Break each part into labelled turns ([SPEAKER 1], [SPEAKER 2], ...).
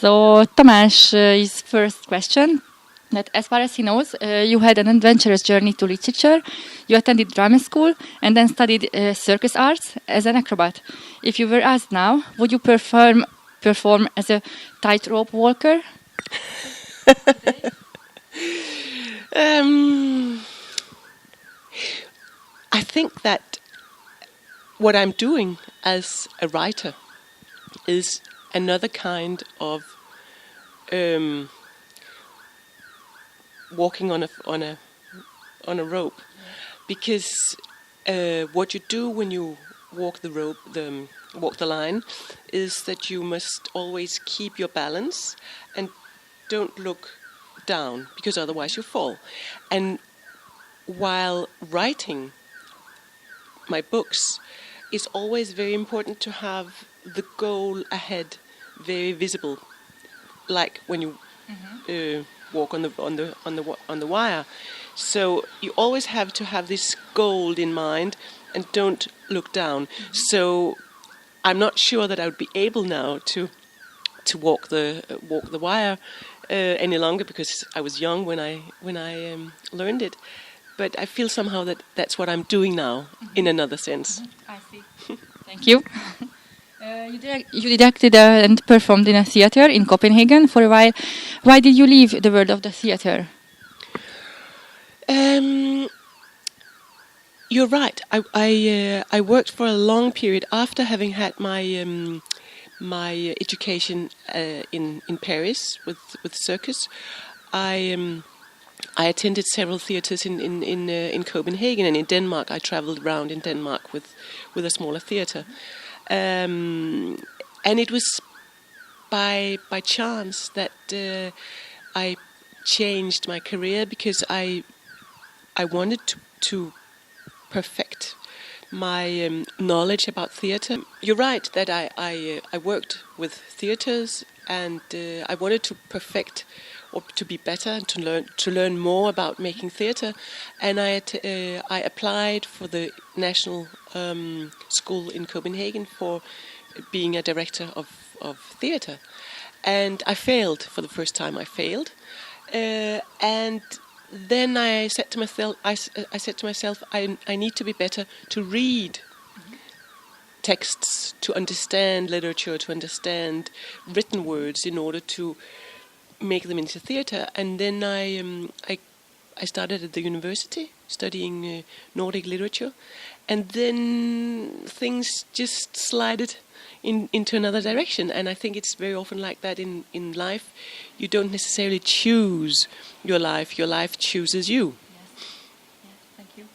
[SPEAKER 1] So Tamás's first question, that as far as he knows, you had an adventurous journey to literature. You attended drama school and then studied circus arts as an acrobat. If you were asked now, would you perform as a tightrope walker?
[SPEAKER 2] I think that what I'm doing as a writer is another kind of walking on a rope, because what you do when you walk the rope, walk the line, is that you must always keep your balance and don't look down, because otherwise you fall. And while writing my books, it's always very important to have the goal ahead very visible, like when you walk on the wire. So you always have to have this goal in mind and don't look down. So I'm not sure that I would be able now to walk the wire any longer, because I was young when I learned it. But I feel somehow that that's what I'm doing now, in another sense.
[SPEAKER 1] I see. Thank you. You directed and performed in a theater in Copenhagen for a while. Why did you leave the world of the theater?
[SPEAKER 2] You're right. I worked for a long period after having had my my education in Paris with circus. I attended several theatres in Copenhagen, and in Denmark. I travelled around in Denmark with a smaller theatre, and it was by chance that I changed my career, because I wanted to perfect my knowledge about theatre. You're right that I worked with theatres, and I wanted to perfect, or to be better, and to learn more about making theatre. And I applied for the national school in Copenhagen for being a director of theatre, and I failed for the first time. I failed, and then I said to myself, I need to be better to read texts, to understand literature, to understand written words, in order to make them into theatre. And then I started at the university studying Nordic literature, and then things just slided into another direction. And I think it's very often like that in life. You don't necessarily choose your life chooses you.
[SPEAKER 1] Yes, thank you.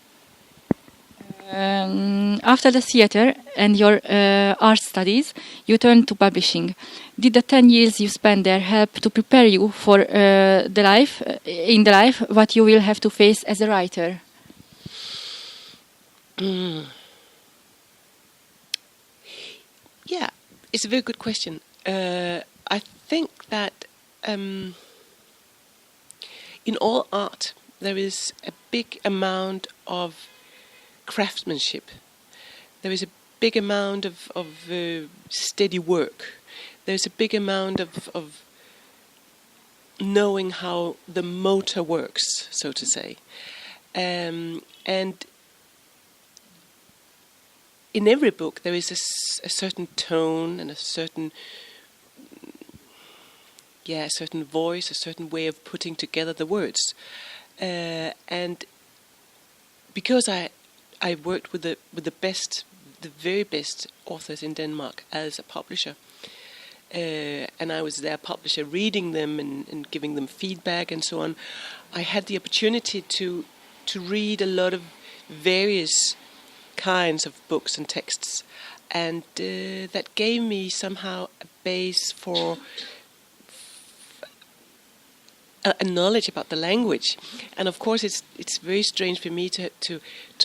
[SPEAKER 1] After the theatre and your art studies, you turned to publishing. Did the 10 years you spent there help to prepare you for the life what you will have to face as a writer?
[SPEAKER 2] Yeah, it's a very good question. I think that in all art there is a big amount of craftsmanship. There is a big amount of steady work. There's a big amount of knowing how the motor works, so to say. And in every book there is a certain tone and a certain voice, a certain way of putting together the words. And because I worked with the very best authors in Denmark as a publisher, and I was their publisher, reading them and giving them feedback and so on, I had the opportunity to read a lot of various kinds of books and texts, and that gave me somehow a base for a knowledge about the language. And of course it's very strange for me to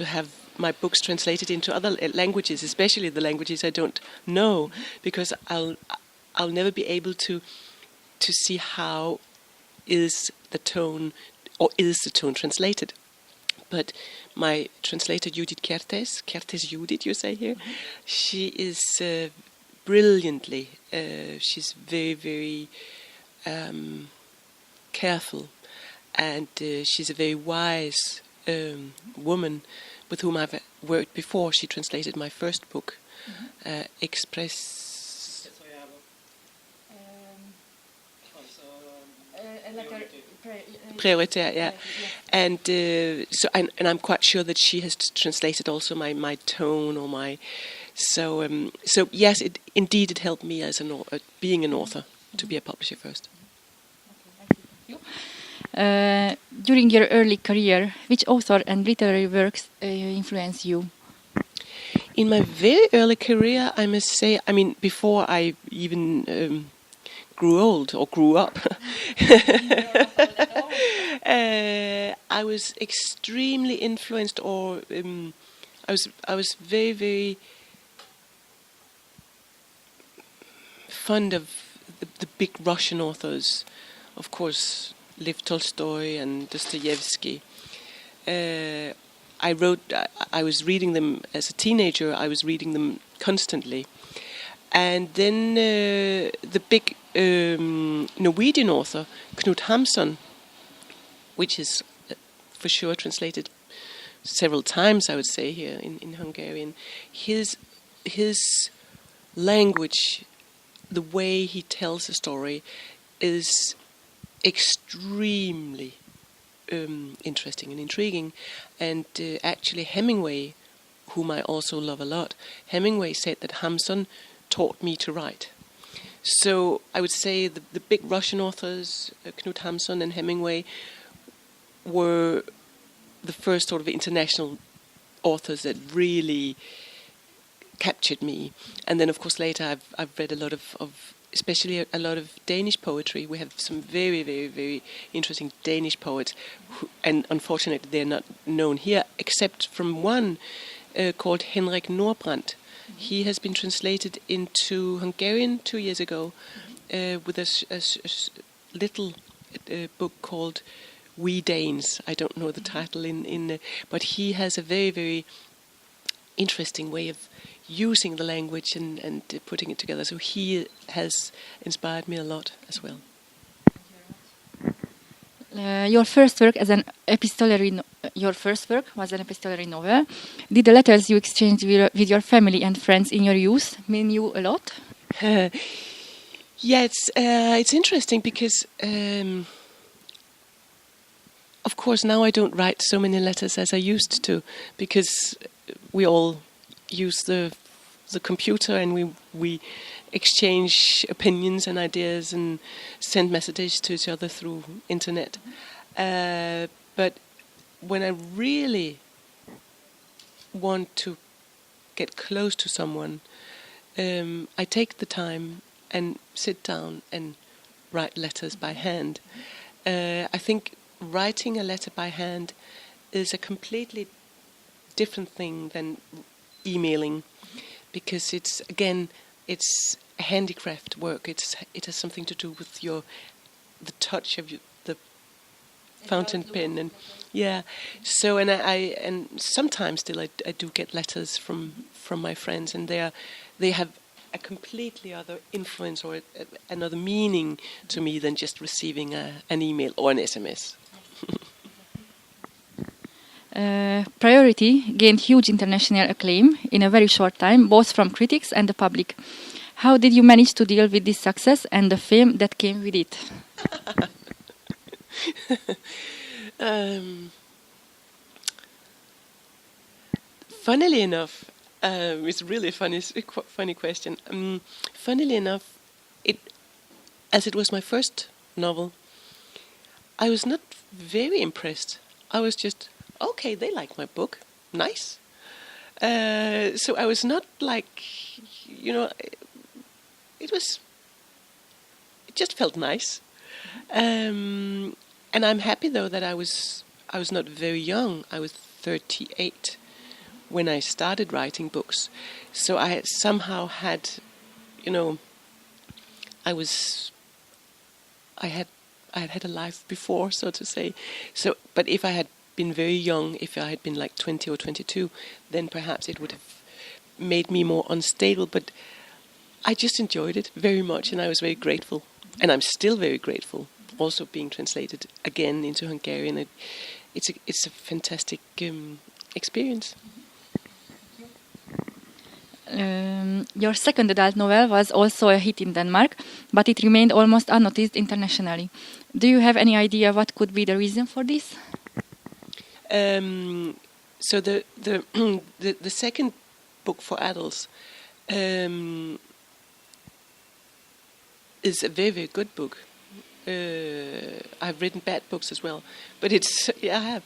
[SPEAKER 2] have my books translated into other languages, especially the languages I don't know, because I'll never be able to see how is the tone translated. But my translator Judith Kertész Judith, you say here, she is brilliantly. She's very, very careful, and she's a very wise woman with whom I've worked before. She translated my first book, Prioritaire, yeah. And and I'm quite sure that she has translated also my tone or my. So yes, it helped me as being an author to be a publisher first.
[SPEAKER 1] During your early career, which author and literary works influenced you?
[SPEAKER 2] In my very early career, I must say, I mean, before I even grew old or grew up, I was extremely influenced, or I was very, very fond of the big Russian authors, of course, Lev Tolstoy and Dostoevsky. I was reading them as a teenager. I was reading them constantly. And then the big Norwegian author, Knut Hamsun, which is for sure translated several times, I would say, here in Hungarian. His language, the way he tells a story, is extremely interesting and intriguing. And actually Hemingway, whom I also love a lot, Hemingway said that Hamsun taught me to write. So I would say the big Russian authors, Knut Hamsun and Hemingway, were the first sort of international authors that really captured me. And then, of course, later I've read a lot of especially a lot of Danish poetry. We have some very, very, very interesting Danish poets, and unfortunately they're not known here, except from one called Henrik Nordbrandt. He has been translated into Hungarian 2 years ago with a little book called We Danes. I don't know the title but he has a very, very interesting way of using the language and putting it together. So he has inspired me a lot as well.
[SPEAKER 1] Your first work was an epistolary novel. Did the letters you exchanged with your family and friends in your youth mean you a lot?
[SPEAKER 2] Yeah, it's interesting because, of course, now I don't write so many letters as I used to, because we all use the computer and we exchange opinions and ideas and send messages to each other through internet. But when I really want to get close to someone, I take the time and sit down and write letters by hand. I think writing a letter by hand is a completely different thing than emailing, because it's a handicraft work. It has something to do with the touch of the fountain pen, and yeah. So and sometimes still I do get letters from my friends, and they have a completely other influence or another meaning to me than just receiving an email or an SMS.
[SPEAKER 1] Priority gained huge international acclaim in a very short time, both from critics and the public. How did you manage to deal with this success and the fame that came with it?
[SPEAKER 2] Funnily enough, it's really a funny question. Funnily enough, as it was my first novel, I was not very impressed. I was just, okay, they like my book, nice. So I was not like, it just felt nice. And I'm happy though that I was not very young. I was 38 when I started writing books. So I had somehow had, I had a life before, so to say. So, but if I had been very young, if I had been like 20 or 22, then perhaps it would have made me more unstable. But I just enjoyed it very much, and I was very grateful, and I'm still very grateful. Also being translated again into Hungarian, it's a fantastic experience.
[SPEAKER 1] Your second adult novel was also a hit in Denmark, but it remained almost unnoticed internationally. Do you have any idea what could be the reason for this?
[SPEAKER 2] So the second book for adults is a very, very good book. I've written bad books as well, but I have.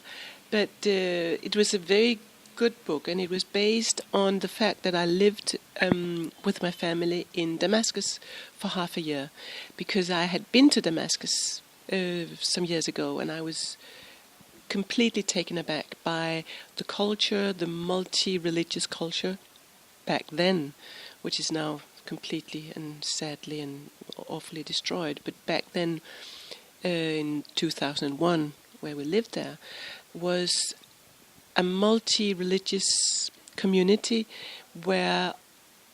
[SPEAKER 2] But it was a very good book, and it was based on the fact that I lived with my family in Damascus for half a year, because I had been to Damascus some years ago, and I was completely taken aback by the culture, the multi-religious culture back then, which is now completely and sadly and awfully destroyed. But back then, in 2001, where we lived there, was a multi-religious community where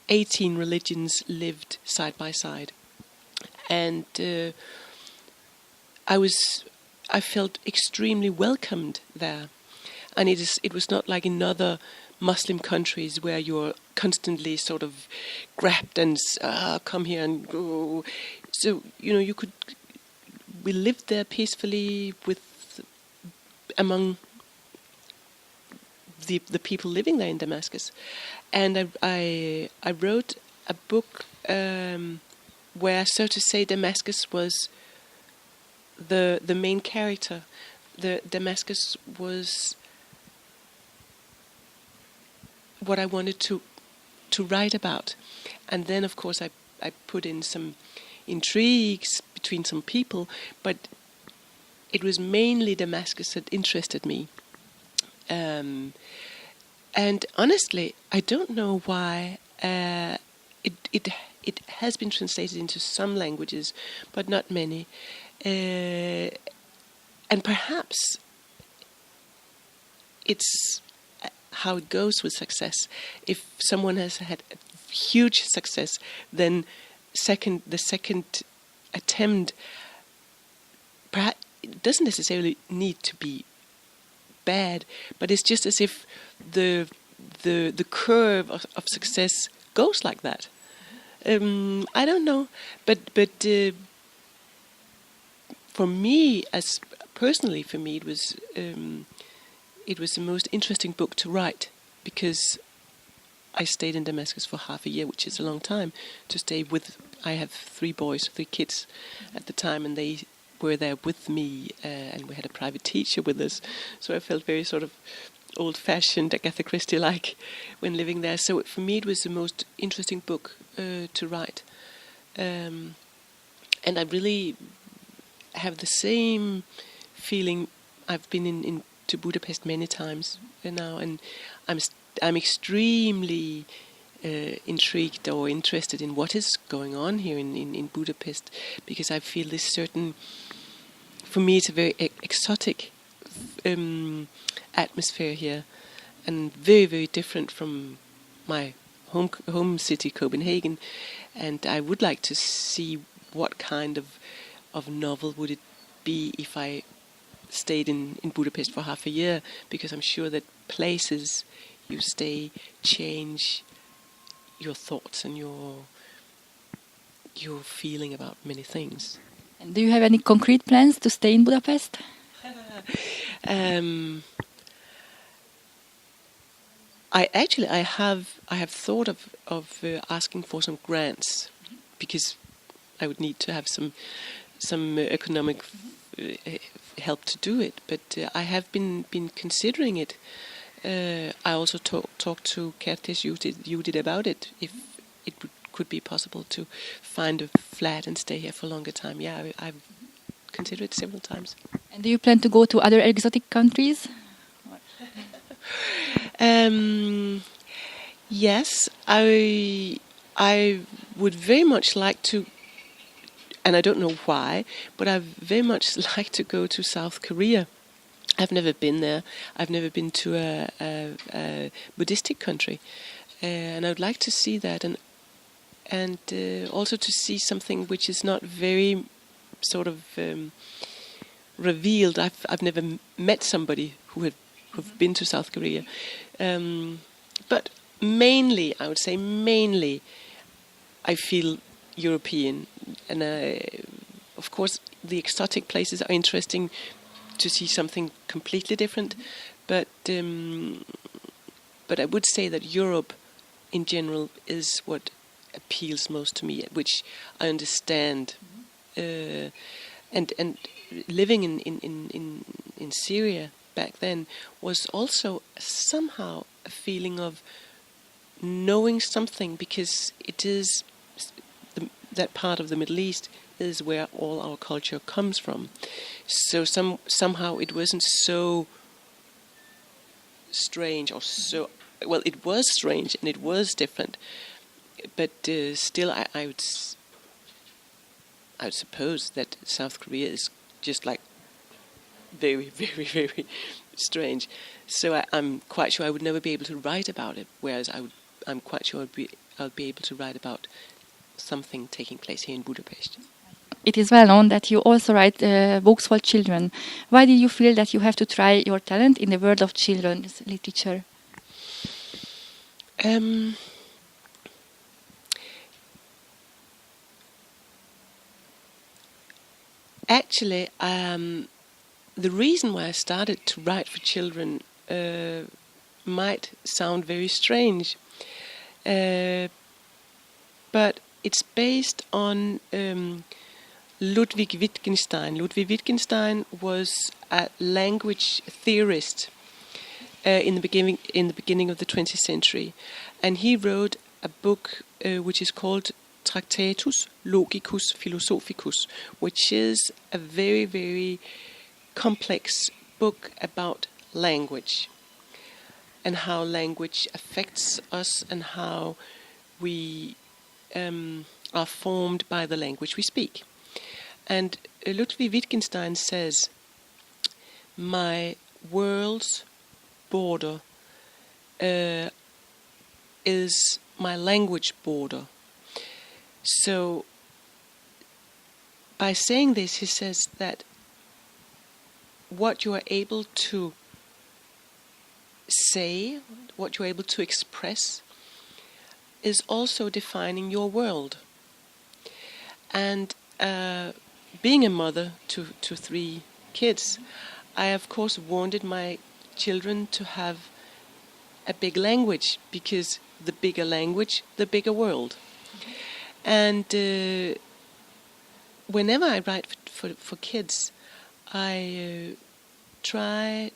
[SPEAKER 2] 18 religions lived side by side. And I felt extremely welcomed there. And it was not like in other Muslim countries where you're constantly sort of grabbed and come here and go. So, we lived there peacefully among the people living there in Damascus. And I wrote a book where, so to say, Damascus was the main character. Damascus was what I wanted to write about. And then, of course, I put in some intrigues between some people, but it was mainly Damascus that interested me. And honestly, I don't know why. It has been translated into some languages, but not many. And perhaps it's how it goes with success. If someone has had huge success, then the second attempt, perhaps it doesn't necessarily need to be bad, but it's just as if the curve of success goes like that. I don't know, but for me, personally, it was the most interesting book to write, because I stayed in Damascus for half a year, which is a long time to stay with. I have 3 kids at the time, and they were there with me, and we had a private teacher with us, so I felt very sort of old-fashioned, Agatha Christie-like when living there. So for me, it was the most interesting book to write, and I really have the same feeling. I've been to Budapest many times now, and I'm extremely intrigued or interested in what is going on here in Budapest, because I feel this certain, for me, it's a very exotic atmosphere here, and very, very different from my home city, Copenhagen. And I would like to see what kind of novel would it be if I stayed in Budapest for half a year, because I'm sure that places you stay change your thoughts and your feeling about many things.
[SPEAKER 1] And do you have any concrete plans to stay in Budapest?
[SPEAKER 2] I have thought of asking for some grants, because I would need to have some economic help to do it. But I have been considering it. I also talked to Kertész Judith about it, if it could be possible to find a flat and stay here for a longer time. Yeah, I've considered it several times.
[SPEAKER 1] And do you plan to go to other exotic countries?
[SPEAKER 2] Yes, I would very much like to, and I don't know why, but I very much like to go to South Korea. I've never been there. I've never been to a Buddhistic country, and I would like to see that. and also to see something which is not very sort of revealed. I've never met somebody who've been to South Korea, but mainly, I would say, I feel European, and of course the exotic places are interesting to see something completely different, but I would say that Europe in general is what appeals most to me, which I understand. And living in Syria back then was also somehow a feeling of knowing something, because it is that part of the Middle East is where all our culture comes from. So somehow it wasn't so strange, or so, well, it was strange and it was different, but still I would suppose that South Korea is just like very, very, very strange. So I'm quite sure I would never be able to write about it, whereas I'm quite sure I'll be able to write about something taking place here in Budapest.
[SPEAKER 1] It is well known that you also write books for children. Why did you feel that you have to try your talent in the world of children's literature?
[SPEAKER 2] Actually, the reason why I started to write for children might sound very strange, but it's based on Ludwig Wittgenstein. Ludwig Wittgenstein was a language theorist in the beginning of the 20th century, and he wrote a book which is called Tractatus Logicus Philosophicus, which is a very, very complex book about language and how language affects us and how we are formed by the language we speak. And Ludwig Wittgenstein says, "My world's border is my language border." So, by saying this, he says that what you are able to say, what you are able to express, is also defining your world. And being a mother to 3 kids, I of course wanted my children to have a big language, because the bigger language, the bigger world. And whenever I write for kids, I try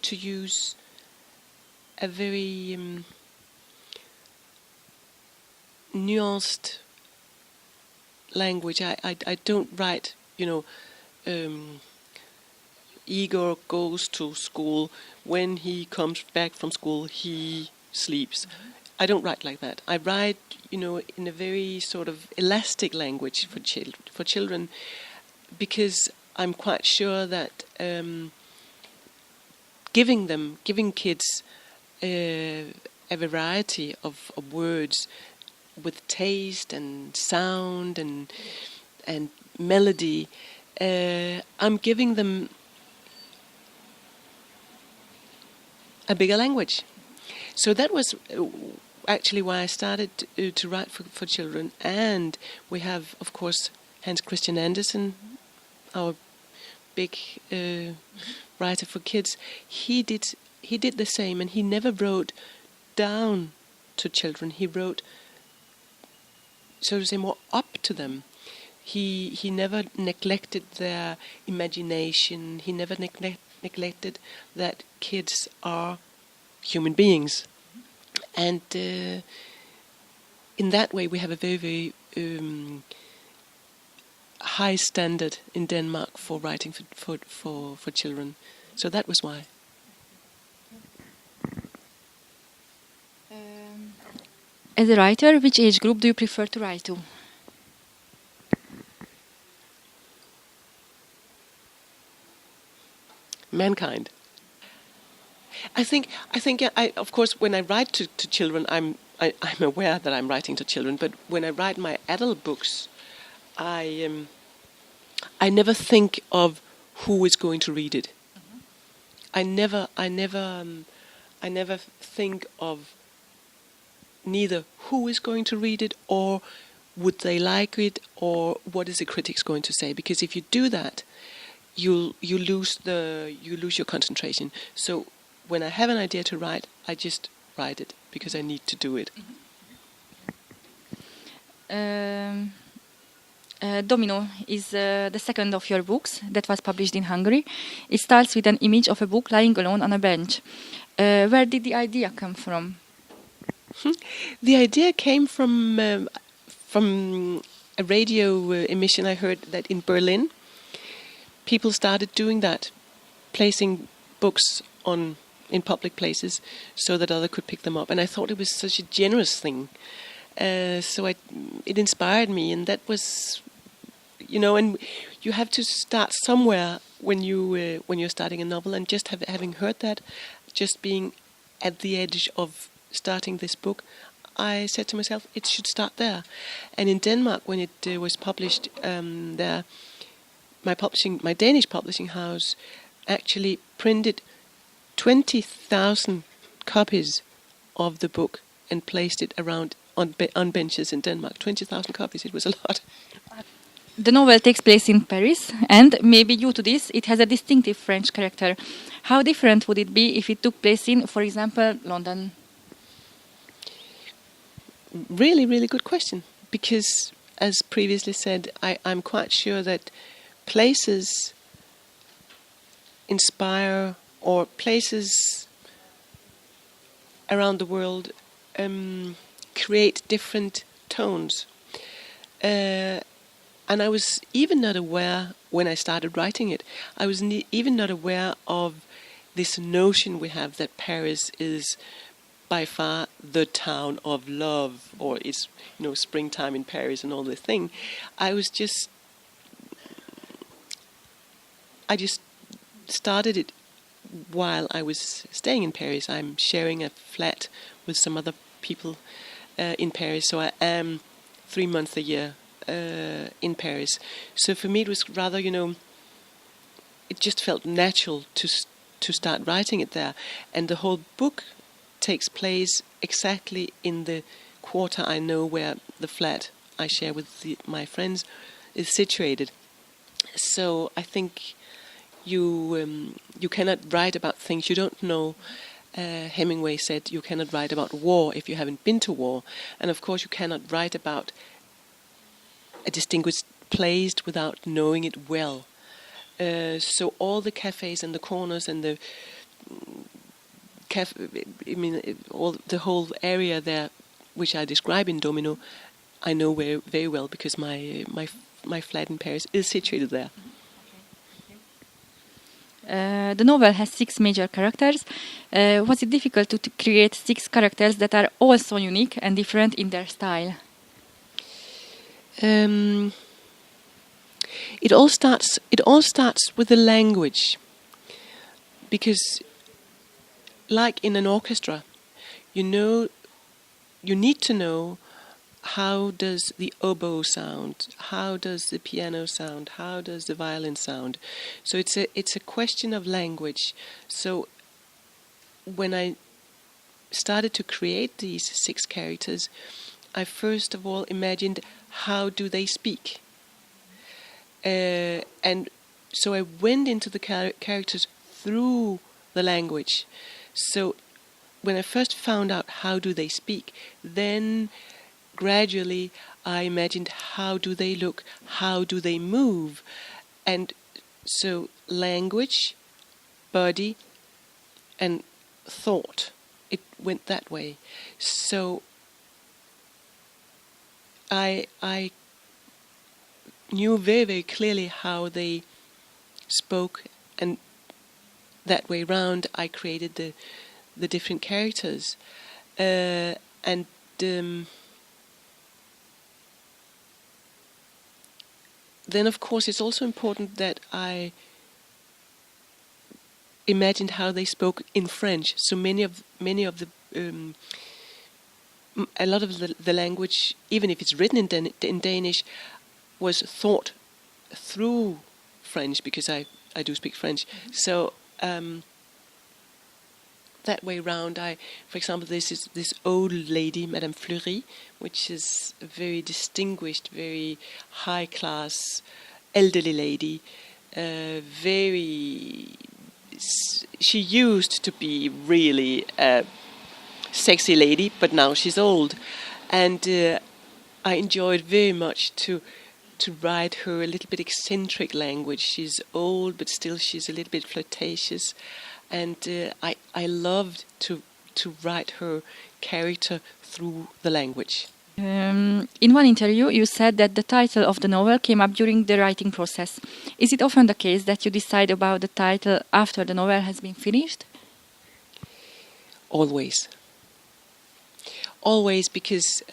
[SPEAKER 2] to use a very nuanced language. I don't write, Igor goes to school. When he comes back from school, he sleeps. I don't write like that. I write, in a very sort of elastic language for children, because I'm quite sure that giving kids a variety of words with taste and sound and melody, I'm giving them a bigger language. So that was actually why I started to write for children. And we have, of course, Hans Christian Andersen, our big writer for kids. He did the same, and he never wrote down to children. He wrote, so to say, more up to them. He never neglected their imagination. He never neglected that kids are human beings. And in that way, we have a very, very high standard in Denmark for writing for children. So that was why.
[SPEAKER 1] As a writer, which age group do you prefer to write to?
[SPEAKER 2] Mankind. I think. Of course, when I write to children, I'm aware that I'm writing to children, but when I write my adult books, I never think of who is going to read it. I never think of neither who is going to read it, or would they like it, or what is the critics going to say. Because if you do that, you lose your concentration. So when I have an idea to write, I just write it because I need to do it.
[SPEAKER 1] Dominó is the second of your books that was published in Hungary. It starts with an image of a book lying alone on a bench. Where did the idea come from?
[SPEAKER 2] The idea came from a radio emission. I heard that in Berlin, people started doing that, placing books in public places so that others could pick them up. And I thought it was such a generous thing. So it inspired me, and that was, and you have to start somewhere when you're starting a novel. And just having heard that, just being at the edge of starting this book, I said to myself, it should start there. And in Denmark, when it was published there, my Danish publishing house actually printed 20,000 copies of the book and placed it around on benches in Denmark. 20,000 copies, it was a lot.
[SPEAKER 1] The novel takes place in Paris, and maybe due to this, it has a distinctive French character. How different would it be if it took place in, for example, London?
[SPEAKER 2] Really, really good question. Because, as previously said, I'm quite sure that places inspire, or places around the world create different tones. And I was even not aware, when I started writing it, I was even not aware of this notion we have that Paris is by far the town of love, or it's, springtime in Paris and all this thing. I just started it while I was staying in Paris. I'm sharing a flat with some other people in Paris, so I am 3 months a year in Paris. So for me it was rather, it just felt natural to start writing it there. And the whole book takes place exactly in the quarter I know where the flat I share with my friends is situated. So I think you cannot write about things you don't know. Hemingway said you cannot write about war if you haven't been to war. And of course you cannot write about a distinguished place without knowing it well. So all the cafes and the corners and the all the whole area there, which I describe in Dominó, I know very, very well because my flat in Paris is situated there.
[SPEAKER 1] The novel has 6 major characters. Was it difficult to create 6 characters that are all so unique and different in their style?
[SPEAKER 2] It all starts with the language, because like in an orchestra, you need to know how does the oboe sound, how does the piano sound, how does the violin sound. So it's a question of language. So when I started to create these 6 characters, I first of all imagined how do they speak. And so I went into the characters through the language. So when I first found out how do they speak, then gradually I imagined how do they look, how do they move. And so language, body, and thought, it went that way. So I knew very, very clearly how they spoke, and that way round I created the different characters. And then of course it's also important that I imagined how they spoke in French. So many of the a lot of the language, even if it's written in Danish, was thought through French, because I do speak French. Mm-hmm. So that way round, for example, this old lady, Madame Fleury, which is a very distinguished, very high class, elderly lady, she used to be really a sexy lady, but now she's old, and I enjoyed very much to write her a little bit eccentric language. She's old, but still she's a little bit flirtatious, and I loved to write her character through the language.
[SPEAKER 1] In one interview, you said that the title of the novel came up during the writing process. Is it often the case that you decide about the title after the novel has been finished?
[SPEAKER 2] Always. Always, because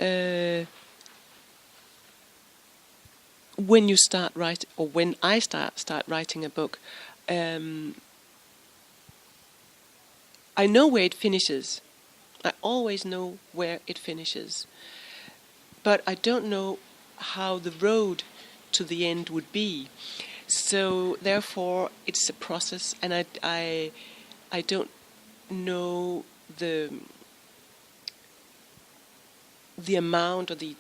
[SPEAKER 2] when you start writing, or when I start writing a book, I know where it finishes. I always know where it finishes. But I don't know how the road to the end would be. So therefore, it's a process, and I don't know the amount, or the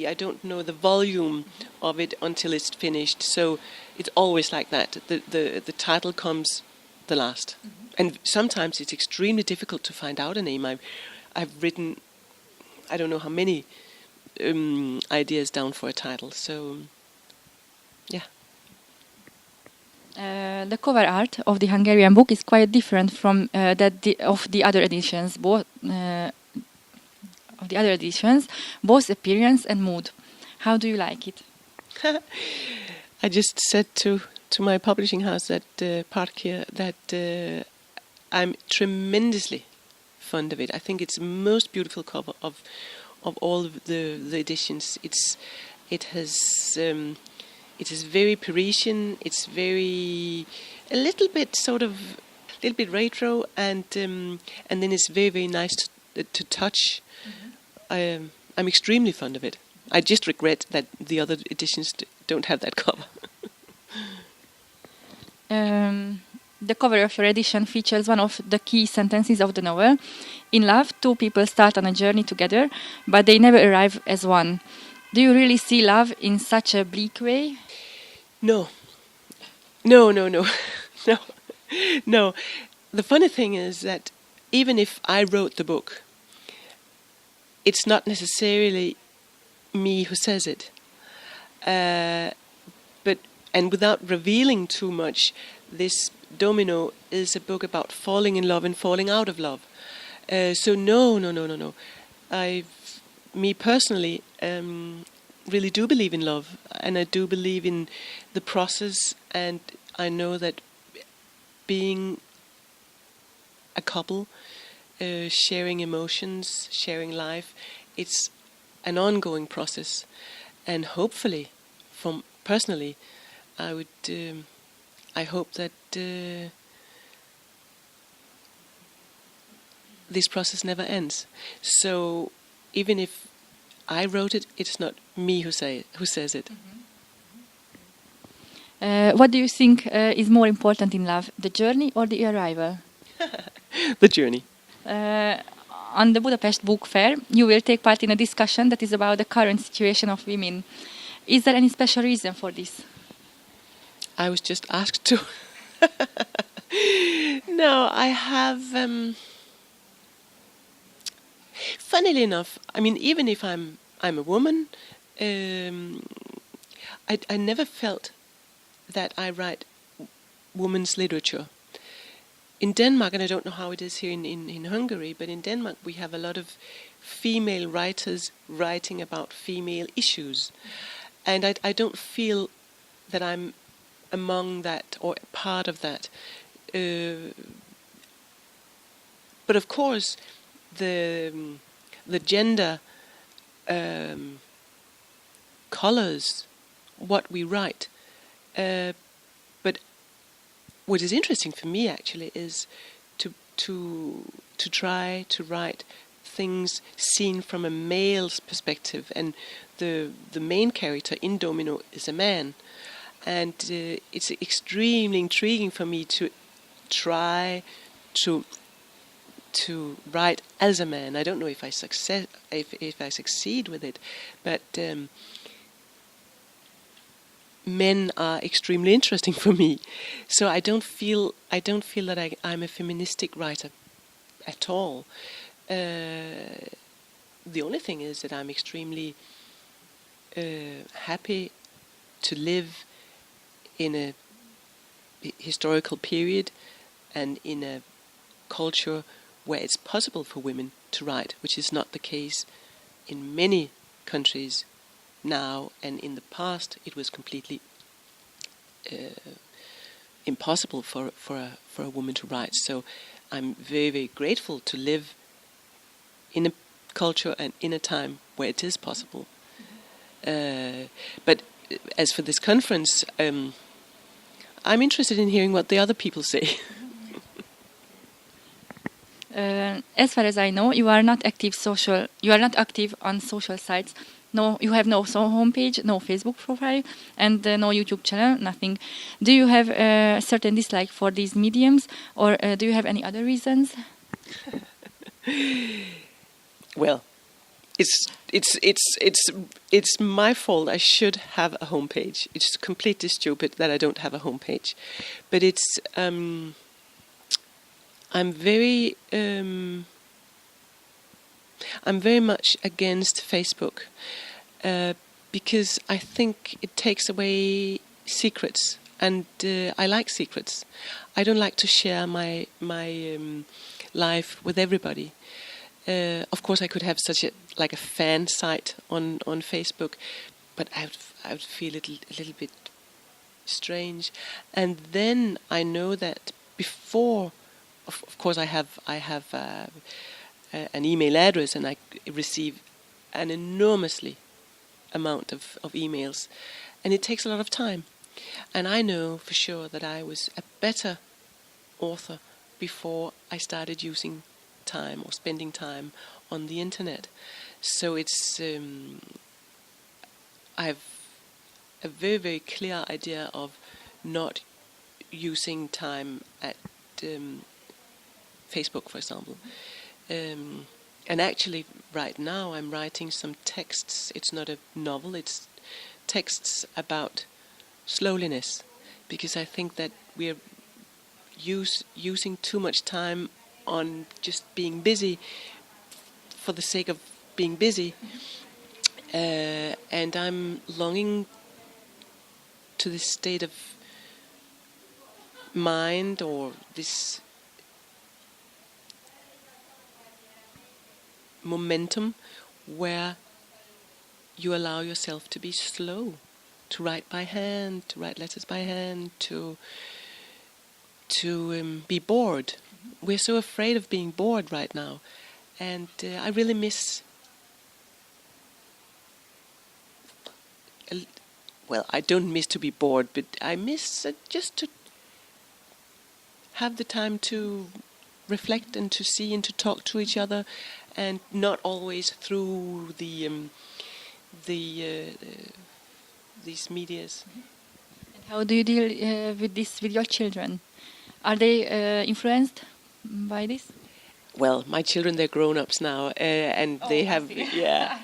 [SPEAKER 2] I don't know the volume of it until it's finished. So it's always like that. The title comes the last, and sometimes it's extremely difficult to find out a name. I've written, I don't know how many ideas down for a title. So yeah.
[SPEAKER 1] The cover art of the Hungarian book is quite different from of the other editions. Both appearance and mood. How do you like it?
[SPEAKER 2] I just said to my publishing house at Park here that I'm tremendously fond of it. I think it's the most beautiful cover of all of the editions. It is very Parisian. It's a little bit retro, and then it's very, very nice to touch. Mm-hmm. I'm extremely fond of it. I just regret that the other editions don't have that cover.
[SPEAKER 1] The cover of your edition features one of the key sentences of the novel. In love, two people start on a journey together, but they never arrive as one. Do you really see love in such a bleak way?
[SPEAKER 2] No. No. The funny thing is that even if I wrote the book, it's not necessarily me who says it. And without revealing too much, this Dominó is a book about falling in love and falling out of love. So no. Me personally, really do believe in love, and I do believe in the process, and I know that being a couple, sharing emotions, sharing life, it's an ongoing process, and hopefully, personally, I hope that this process never ends. So even if I wrote it, it's not me who says it.
[SPEAKER 1] What do you think is more important in love, the journey or the arrival?
[SPEAKER 2] The journey.
[SPEAKER 1] On the Budapest Book Fair, you will take part in a discussion that is about the current situation of women. Is there any special reason for this?
[SPEAKER 2] I was just asked to. No, I have... funnily enough, I mean, even if I'm a woman, I never felt that I write women's literature. In Denmark, and I don't know how it is here in Hungary, but in Denmark we have a lot of female writers writing about female issues. And I don't feel that I'm among that or part of that. But of course, the gender colors what we write. But what is interesting for me actually is to try to write things seen from a male's perspective, and the main character in Dominó is a man, and it's extremely intriguing for me to try to write as a man. I don't know if I succeed with it, but men are extremely interesting for me. So I don't feel that I'm a feministic writer at all. The only thing is that I'm extremely happy to live in a historical period and in a culture where it's possible for women to write, which is not the case in many countries now, and in the past it was completely impossible for a woman to write. So I'm very, very grateful to live in a culture and in a time where it is possible. But as for this conference, I'm interested in hearing what the other people say.
[SPEAKER 1] As far as I know, you are not active on social sites. No, you have no homepage, no Facebook profile, and no YouTube channel, nothing. Do you have a certain dislike for these mediums, or do you have any other reasons?
[SPEAKER 2] Well, it's my fault. I should have a homepage. It's completely stupid that I don't have a homepage, but it's. I'm very much against Facebook because I think it takes away secrets, and I like secrets. I don't like to share my life with everybody. Of course, I could have such a fan site on Facebook, but I would feel it a little bit strange. And then I know that before. Of course, I have an email address, and I receive an enormously amount of emails, and it takes a lot of time. And I know for sure that I was a better author before I started using time or spending time on the internet. So it's I have a very, very clear idea of not using time at Facebook, for example. And actually, right now, I'm writing some texts. It's not a novel, it's texts about slowness, because I think that we're using too much time on just being busy for the sake of being busy. And I'm longing to this state of mind, or this momentum where you allow yourself to be slow, to write by hand, to write letters by hand, to be bored. We're so afraid of being bored right now, and I really miss. Well, I don't miss to be bored, but I miss just to have the time to reflect and to see and to talk to each other, and not always through these medias.
[SPEAKER 1] And how do you deal with this with your children? Are they influenced by this?
[SPEAKER 2] Well, my children, they're grown-ups now, and they have yeah.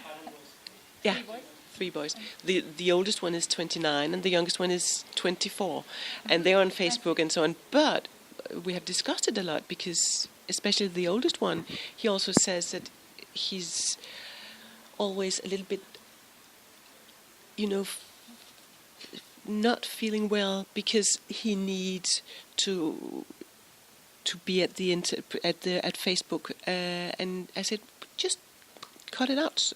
[SPEAKER 2] 3 boys. The oldest one is 29 and the youngest one is 24, and they're on Facebook and so on. But we have discussed it a lot, because especially the oldest one, he also says that he's always a little bit, not feeling well, because he needs to be at Facebook. And I said, just cut it out,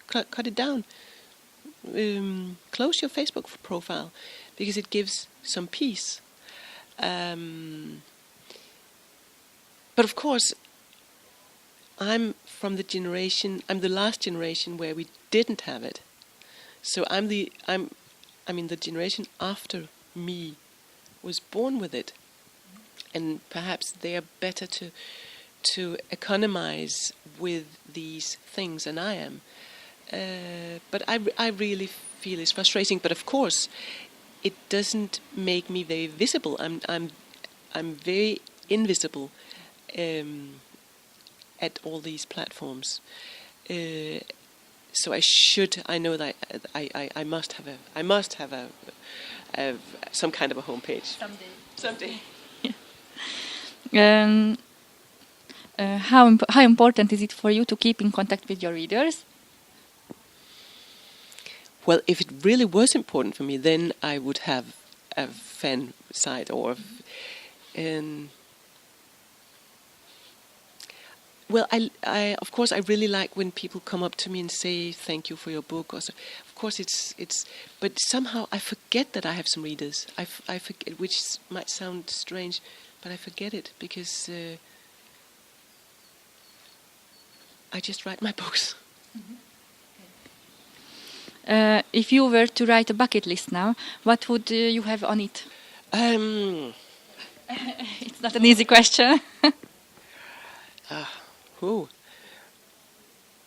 [SPEAKER 2] cut it down. Close your Facebook profile, because it gives some peace. But of course, I'm the last generation where we didn't have it. So the generation after me was born with it, and perhaps they are better to economize with these things, and I am. But I really feel it's frustrating. But of course, it doesn't make me very visible. I'm very invisible at all these platforms. So I know that I must have some kind of a homepage. Someday.
[SPEAKER 1] How important is it for you to keep in contact with your readers?
[SPEAKER 2] Well, if it really was important for me, then I would have a fan site or. Well, I of course I really like when people come up to me and say thank you for your book. Or so. Of course, it's, but somehow I forget that I have some readers. I forget, which might sound strange, but I forget it because I just write my books.
[SPEAKER 1] If you were to write a bucket list now, what would you have on it? It's not an easy question.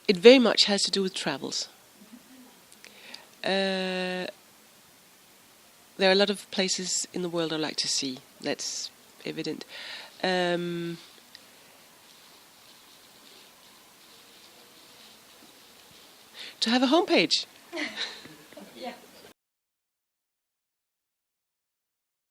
[SPEAKER 2] It very much has to do with travels. There are a lot of places in the world I like to see. That's evident. To have a homepage.